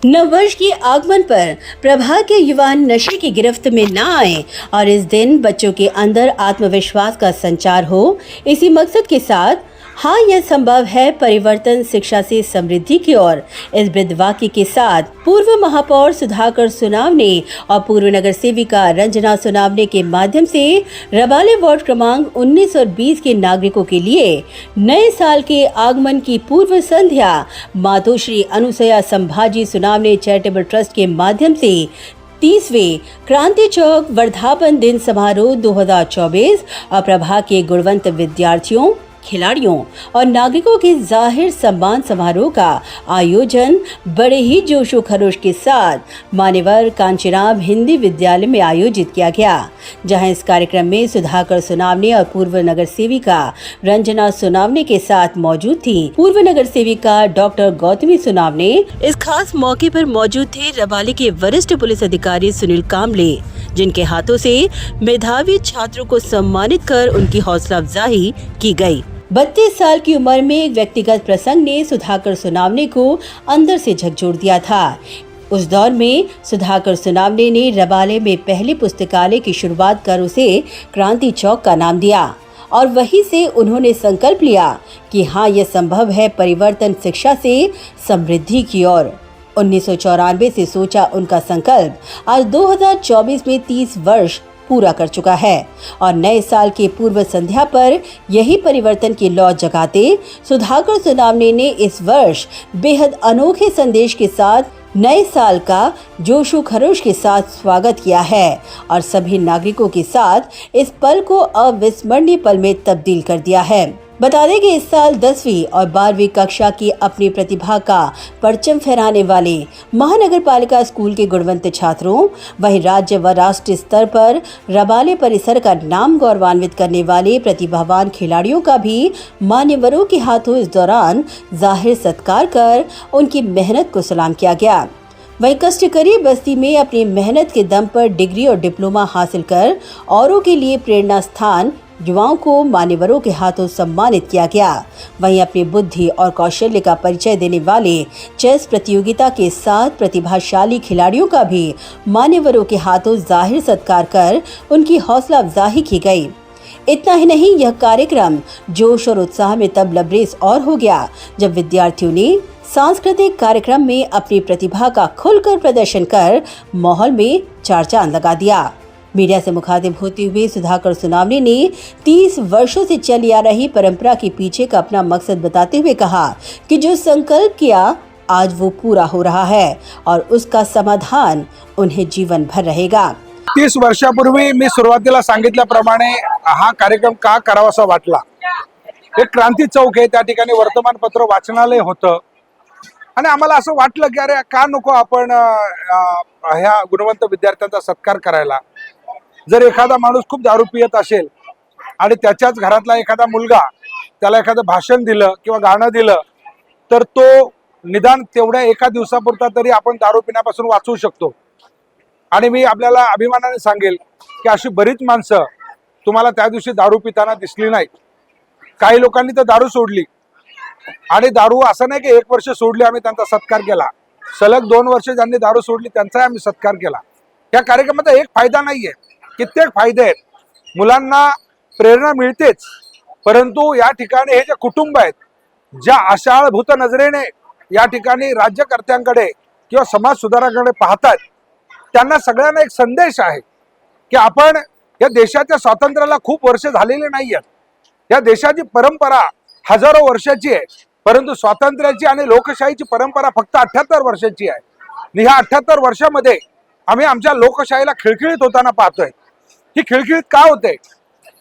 नववर्ष के आगमन पर प्रभा के युवा नशे की गिरफ्त में न आए और इस दिन बच्चों के अंदर आत्मविश्वास का संचार हो, इसी मकसद के साथ हाँ यह संभव है परिवर्तन शिक्षा से समृद्धि की ओर, इस वृद्धवाक्य के साथ पूर्व महापौर सुधाकर सोनावने और पूर्व नगर सेविका रंजना सोनावने के माध्यम से रबाले वार्ड क्रमांक 19 और 20 के नागरिकों के लिए नए साल के आगमन की पूर्व संध्या मातोश्री अनुसया संभाजी सोनावने चैरिटेबल ट्रस्ट के माध्यम से 30वें क्रांति चौक वर्धापन दिन समारोह 2024 और प्रभा के गुणवंत विद्यार्थियों, खिलाड़ियों और नागरिकों के जाहिर सम्मान समारोह का आयोजन बड़े ही जोशो खरोश के साथ मान्यवर कांचीराम हिंदी विद्यालय में आयोजित किया गया, जहां इस कार्यक्रम में सुधाकर सोनावने और पूर्व नगर सेविका रंजना सोनावने के साथ मौजूद थी। पूर्व नगर सेविका डॉक्टर गौतमी सोनावने इस खास मौके पर मौजूद थे। रबाले के वरिष्ठ पुलिस अधिकारी सुनील कामले, जिनके हाथों से मेधावी छात्रों को सम्मानित कर उनकी हौसला अफजाई की गई। 32 साल की उम्र में एक व्यक्तिगत प्रसंग ने सुधाकर सोनावने को अंदर से झकझोर दिया था। उस दौर में सुधाकर सोनावने ने रबाले में पहले पुस्तकालय की शुरुआत कर उसे क्रांति चौक का नाम दिया और वहीं से उन्होंने संकल्प लिया कि हाँ यह संभव है परिवर्तन शिक्षा से समृद्धि की ओर। 1994 से सोचा उनका संकल्प आज 2024 में 30 वर्ष पूरा कर चुका है और नए साल के पूर्व संध्या पर यही परिवर्तन की लौ जगाते सुधाकर सोनावने ने इस वर्ष बेहद अनोखे संदेश के साथ नए साल का जोशो खरोश के साथ स्वागत किया है और सभी नागरिकों के साथ इस पल को अविस्मरणीय पल में तब्दील कर दिया है। बता दें कि इस साल 10वीं और 12वीं कक्षा की अपनी प्रतिभा का परचम फहराने वाले महानगर पालिका स्कूल के गुणवंत छात्रों, वहीं राज्य व राष्ट्रीय स्तर पर रबाले परिसर का नाम गौरवान्वित करने वाले प्रतिभावान खिलाड़ियों का भी मान्यवरों के हाथों इस दौरान जाहिर सत्कार कर उनकी मेहनत को सलाम किया गया। वहीं कष्टकरी बस्ती में अपनी मेहनत के दम पर डिग्री और डिप्लोमा हासिल कर औरों के लिए प्रेरणा स्थान युवाओं को मान्यवरों के हाथों सम्मानित किया गया। वहीं अपनी बुद्धि और कौशल्य का परिचय देने वाले चेस प्रतियोगिता के साथ प्रतिभाशाली खिलाड़ियों का भी मान्यवरों के हाथों जाहिर सत्कार कर उनकी हौसला अफजाई की गई। इतना ही नहीं, यह कार्यक्रम जोश और उत्साह में तब लबरेज और हो गया जब विद्यार्थियों ने सांस्कृतिक कार्यक्रम में अपनी प्रतिभा का खुलकर प्रदर्शन कर माहौल में चार चांद लगा दिया। मीडिया से मुखातिब होते हुए सुधाकर सोनावने ने 30 वर्षों से चली आ रही परंपरा के पीछे का अपना मकसद बताते हुए कहा कि जो संकल्प किया आज वो पूरा हो रहा है और उसका समाधान उन्हें जीवन भर रहेगा। 30 वर्षापूर्वी मी सुरुवातीला सांगितल्याप्रमाणे हा कार्यक्रम का करावासा वाटला। एक क्रांती चौक आहे, त्या ठिकाणी वर्तमानपत्र वाचनालय होतं आणि आम्हाला असं वाटलं की अरे का नको आपण ह्या गुणवंत विद्यार्थ्यांचा सत्कार करायला। जर एखादा माणूस खूप दारू पियत असेल आणि त्याच्याच घरातला एखादा मुलगा त्याला एखादं भाषण दिलं किंवा गाणं दिलं तर तो निदान तेवढ्या एका दिवसापुरता तरी आपण दारू पिण्यापासून वाचवू शकतो। आणि मी आपल्याला अभिमानाने सांगेल की अशी बरीच माणसं तुम्हाला त्या दिवशी दारू पिताना दिसली नाहीत। काही लोकांनी तर दारू सोडली आणि दारू असं नाही की 1 वर्ष सोडली आम्ही त्यांचा सत्कार केला, सलग 2 वर्ष ज्यांनी दारू सोडली त्यांचा आम्ही सत्कार केला। या कार्यक्रमाचा एक फायदा नाहीये, कित्येक फायदे आहेत। मुलांना प्रेरणा मिळतेच, परंतु या ठिकाणी हे जे कुटुंब आहेत ज्या आशाळभूत नजरेने या ठिकाणी राज्यकर्त्यांकडे किंवा समाज सुधारकांकडे पाहतात, त्यांना सगळ्यांना एक संदेश आहे की आपण या देशाच्या स्वातंत्र्याला खूप वर्ष झालेली नाही आहेत. या देशाची परंपरा हजारो वर्षाची आहे, परंतु स्वातंत्र्याची आणि लोकशाहीची परंपरा फक्त 78 वर्षाची आहे. आणि ह्या 78 वर्षामध्ये आम्ही आमच्या लोकशाहीला खिळखिळीत होताना पाहतोय. ही खिळखिळीत का होते?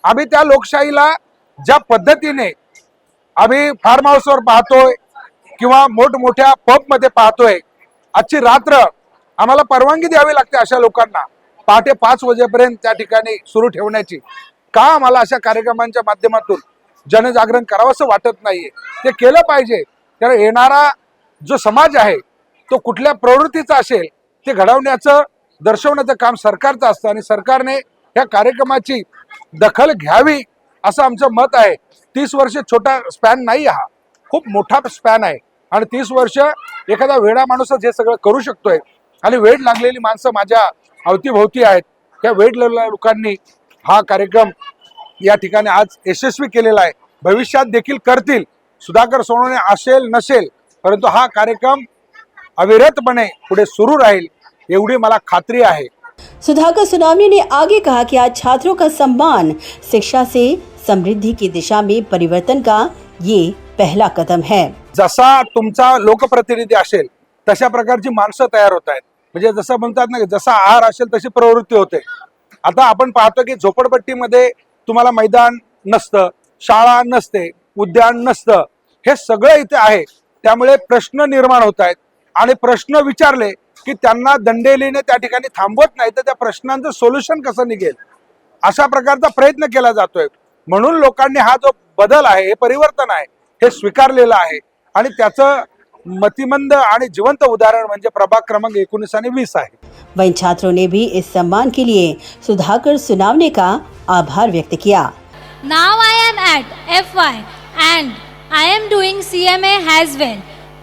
आम्ही त्या लोकशाहीला ज्या पद्धतीने आम्ही फार्म हाऊसवर पाहतोय किंवा मोठमोठ्या पबमध्ये पाहतोय, आजची रात्र आम्हाला परवानगी द्यावी लागते अशा लोकांना पहाटे 5 वाजेपर्यंत त्या ठिकाणी सुरू ठेवण्याची. का आम्हाला अशा कार्यक्रमांच्या माध्यमातून जनजागरण करावंसं वाटत नाहीये? ते केलं पाहिजे. कारण येणारा जो समाज आहे तो कुठल्या प्रवृत्तीचा असेल ते घडवण्याचं दर्शवण्याचं काम सरकारचं असतं आणि सरकारने या कार्यक्रमाची दखल घ्यावी असं आमचं मत आहे. 30 वर्ष छोटा स्पॅन नाही, हा खूप मोठा स्पॅन आहे आणि 30 वर्ष एखादा वेडा माणूसच हे सगळं करू शकतोय. आणि वेड लागलेली माणसं माझ्या अवतीभोवती आहेत. त्या वेड लागलेल्या लोकांनी हा कार्यक्रम या ठिकाणी आज यशस्वी केलेला आहे. भविष्यात देखील करतील. सुधाकर सोनवणे असेल नसेल, परंतु हा कार्यक्रम अविरतपणे पुढे सुरू राहील एवढी मला खात्री आहे. सुधाकर सोनावने ने आगे कहा कि आज छात्रों का सम्मान शिक्षा से समृद्धि की दिशा में परिवर्तन का ये पहला कदम है. जसा तुमचा लोकप्रतिनिधी असेल तशा प्रकारची माणसं तयार होत आहेत. म्हणजे जसं म्हणतात ना, जसा आहार असेल तशी प्रवृत्ती होते. आता आपण पाहतो की झोपडपट्टीमध्ये तुम्हाला मैदान नसतं, शाळा नसते, उद्यान नसतं, हे सगळं इथे आहे. त्यामुळे प्रश्न निर्माण होत आहेत आणि प्रश्न विचारले की त्यांना दंडेलीने त्या ठिकाणी थांबवत नाही, तर त्या प्रश्नांचं सोल्युशन कसं निघेल अशा प्रकारचा प्रयत्न केला जातोय. म्हणून लोकांनी हा जो बदल आहे, हे परिवर्तन आहे, हे स्वीकारलेलं आहे आणि त्याचं मतिमंद आणि जिवंत उदाहरण म्हणजे प्रभाग क्रमांक 19 आणि 20 आहे. वहीं छात्रों ने भी इस सम्मान के लिए सुधाकर सोनावने का आभार व्यक्त KIA. Now I am at FY and I am doing CMA as well.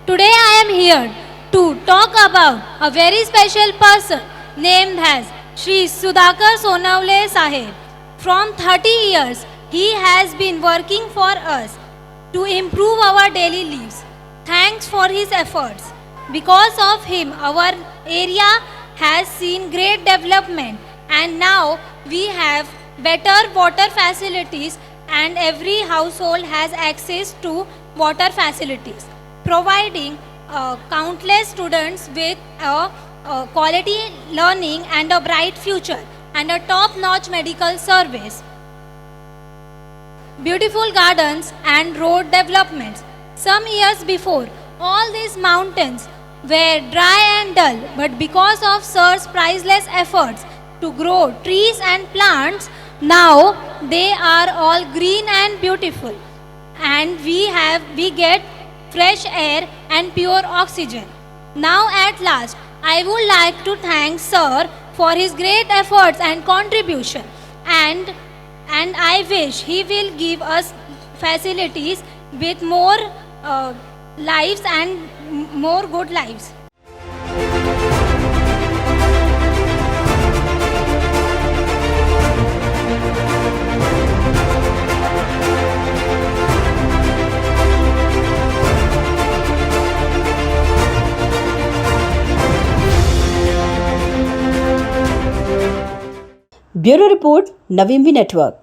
Today I am here to talk about a very special person named as Shri Sudhakar Sonavle Saheb. From 30 years he has been working for us to improve our daily lives. Thanks for his efforts. Because of him our area has seen great development and now we have better water facilities and every household has access to water facilities, providing countless students with a quality learning and a bright future and a top-notch medical service, beautiful gardens and road developments. Some years before, all these mountains were dry and dull, but because of Sir's priceless efforts to grow trees and plants, now they are all green and beautiful, and we get fresh air and pure oxygen. Now at last, I would like to thank Sir for his great efforts and contribution, and I wish he will give us facilities with more lives and more good lives. Bureau report, Naveen network.